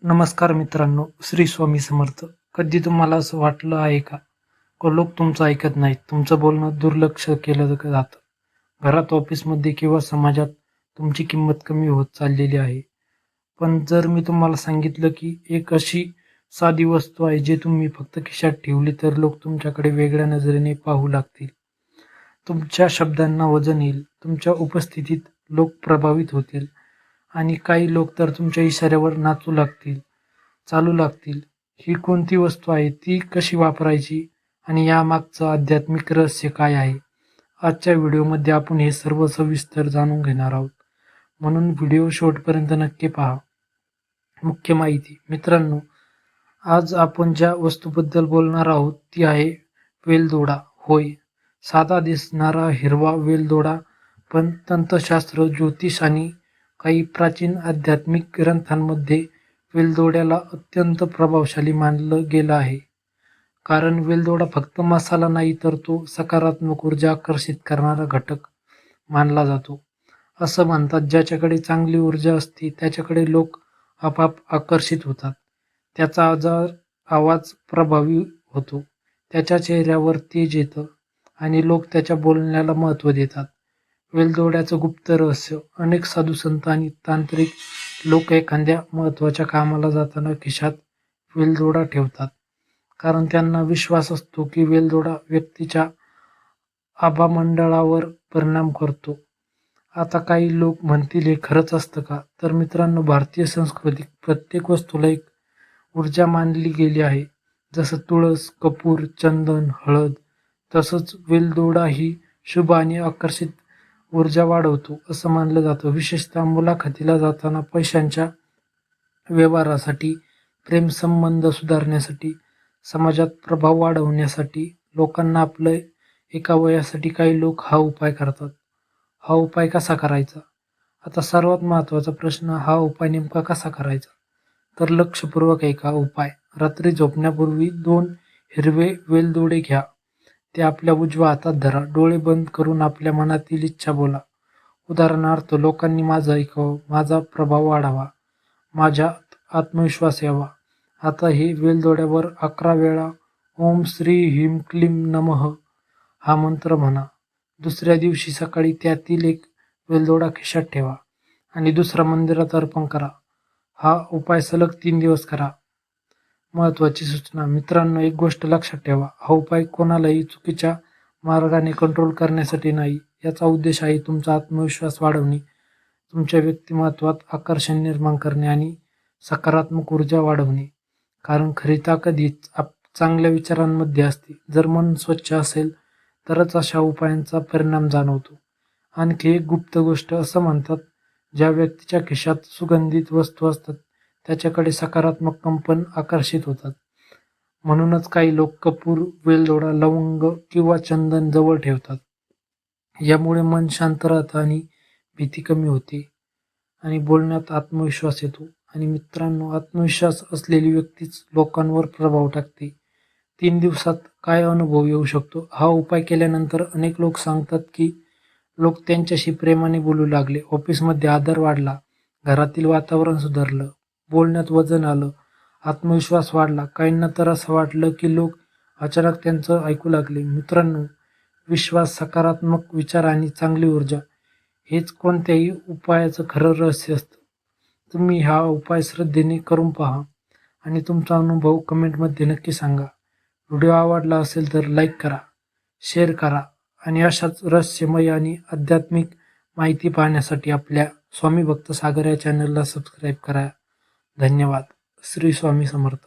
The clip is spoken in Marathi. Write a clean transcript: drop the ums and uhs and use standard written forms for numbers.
नमस्कार मित्रांनो, श्री स्वामी समर्थ. कधी तुम्हाला असं वाटलं आहे का लोक तुमचं ऐकत नाहीत, तुमचं बोलणं दुर्लक्ष केलं जातं? घरात, ऑफिसमध्ये किंवा समाजात तुमची किंमत कमी होत चाललेली आहे. पण जर मी तुम्हाला सांगितलं की एक अशी साधी वस्तू आहे जी तुम्ही फक्त खिशात ठेवली तर लोक तुमच्याकडे वेगळ्या नजरेने पाहू लागतील. तुमच्या शब्दांना वजन येईल, तुमच्या उपस्थितीत लोक प्रभावित होतील आणि काही लोक तर तुमच्या इशाऱ्यावर नाचू लागतील, चालू लागतील. ही कोणती वस्तू आहे, ती कशी वापरायची आणि यामागचं आध्यात्मिक रहस्य काय आहे? आजच्या व्हिडिओमध्ये आपण हे सर्व सविस्तर जाणून घेणार आहोत. म्हणून व्हिडिओ शेवटपर्यंत नक्की पहा. मुख्य माहिती. मित्रांनो, आज आपण ज्या वस्तूबद्दल बोलणार आहोत ती आहे वेलदोडा. होय, साधा दिसणारा हिरवा वेलदोडा, पण तंत्रशास्त्र, ज्योतिष आणि काही प्राचीन आध्यात्मिक ग्रंथांमध्ये वेलदोड्याला अत्यंत प्रभावशाली मानलं गेलं आहे. कारण वेलदोडा फक्त मसाला नाही, तर तो सकारात्मक ऊर्जा आकर्षित करणारा घटक मानला जातो. असं म्हणतात, ज्याच्याकडे चांगली ऊर्जा असते त्याच्याकडे लोक आपोआप आकर्षित होतात. त्याचा आवाज प्रभावी होतो, त्याच्या चेहऱ्यावर तेज येतं आणि लोक त्याच्या बोलण्याला महत्त्व देतात. वेलदोड्याचं गुप्त रहस्य. अनेक साधू संत आणि तांत्रिक लोक एखाद्या महत्त्वाच्या कामाला जाताना खिशात वेलदोडा ठेवतात, कारण त्यांना विश्वास असतो की वेलदोडा व्यक्तीच्या आभामंडळावर परिणाम करतो. आता काही लोक म्हणतील, हे खरंच असतं का? तर मित्रांनो, भारतीय संस्कृतीत प्रत्येक वस्तूला एक ऊर्जा मानली गेली आहे. जसं तुळस, कपूर, चंदन, हळद, तसंच वेलदोडा ही शुभ आणि आकर्षित ऊर्जा वाढवतो असं मानलं जातं. विशेषतः मुलाखतीला जाताना, पैशांच्या व्यवहारासाठी, प्रेमसंबंध सुधारण्यासाठी, समाजात प्रभाव वाढवण्यासाठी, लोकांना आपलं एका वयासाठी काही लोक हा उपाय करतात. हा उपाय कसा करायचा? आता सर्वात महत्त्वाचा प्रश्न, हा उपाय नेमका कसा करायचा? तर लक्षपूर्वक ऐका उपाय. रात्री झोपण्यापूर्वी 2 हिरवे वेलदोडे घ्या. ते आपल्या उजव्या हातात धरा. डोळे बंद करून आपल्या मनातील इच्छा बोला. उदाहरणार्थ, लोकांनी माझं ऐकावं, माझा प्रभाव वाढावा, माझ्यात आत्मविश्वास यावा. आता हे वेलदोड्यावर 11 वेळा ओम श्री ह्रीं क्लीं नमः हा मंत्र म्हणा. दुसऱ्या दिवशी सकाळी त्यातील एक वेलदोडा खिशात ठेवा आणि दुसरा मंदिरात अर्पण करा. हा उपाय सलग 3 दिवस करा. महत्त्वाची सूचना. मित्रांनो, एक गोष्ट लक्षात ठेवा, हा उपाय कोणालाही चुकीच्या मार्गाने कंट्रोल करण्यासाठी नाही. याचा उद्देश आहे तुमचा आत्मविश्वास वाढवणे, तुमच्या व्यक्तिमत्वात आकर्षण निर्माण करणे आणि सकारात्मक ऊर्जा वाढवणे. कारण खरी ताकद ही चांगल्या विचारांमध्ये असते. जर मन स्वच्छ असेल तरच अशा उपायांचा परिणाम जाणवतो. आणखी एक गुप्त गोष्ट. असं म्हणतात, ज्या व्यक्तीच्या खिशात सुगंधित वस्तू असतात त्याच्याकडे सकारात्मक कंपन आकर्षित होतात. म्हणूनच काही लोक कपूर, वेलदोडा, लवंग किंवा चंदन जवळ ठेवतात. यामुळे मन शांत राहतं आणि भीती कमी होते आणि बोलण्यात आत्मविश्वास येतो. आणि मित्रांनो, आत्मविश्वास असलेली व्यक्तीच लोकांवर प्रभाव टाकते. 3 दिवसात काय अनुभव येऊ शकतो? हा उपाय केल्यानंतर अनेक लोक सांगतात की लोक त्यांच्याशी प्रेमाने बोलू लागले, ऑफिसमध्ये आदर वाढला, घरातील वातावरण सुधारलं, बोलण्यात वजन आलं, आत्मविश्वास वाढला. काहींना तर असं वाटलं की लोक अचानक त्यांचं ऐकू लागले. मित्रांनो, विश्वास, सकारात्मक विचार आणि चांगली ऊर्जा हेच कोणत्याही उपायाचं खरं रहस्य असतं. तुम्ही हा उपाय श्रद्धेने करून पहा आणि तुमचा अनुभव कमेंटमध्ये नक्की सांगा. व्हिडिओ आवडला असेल तर लाईक करा, शेअर करा आणि अशाच रहस्यमय आणि आध्यात्मिक माहिती पाहण्यासाठी आपल्या स्वामी भक्त सागर या चॅनलला सबस्क्राईब करा. धन्यवाद. श्री स्वामी समर्थ.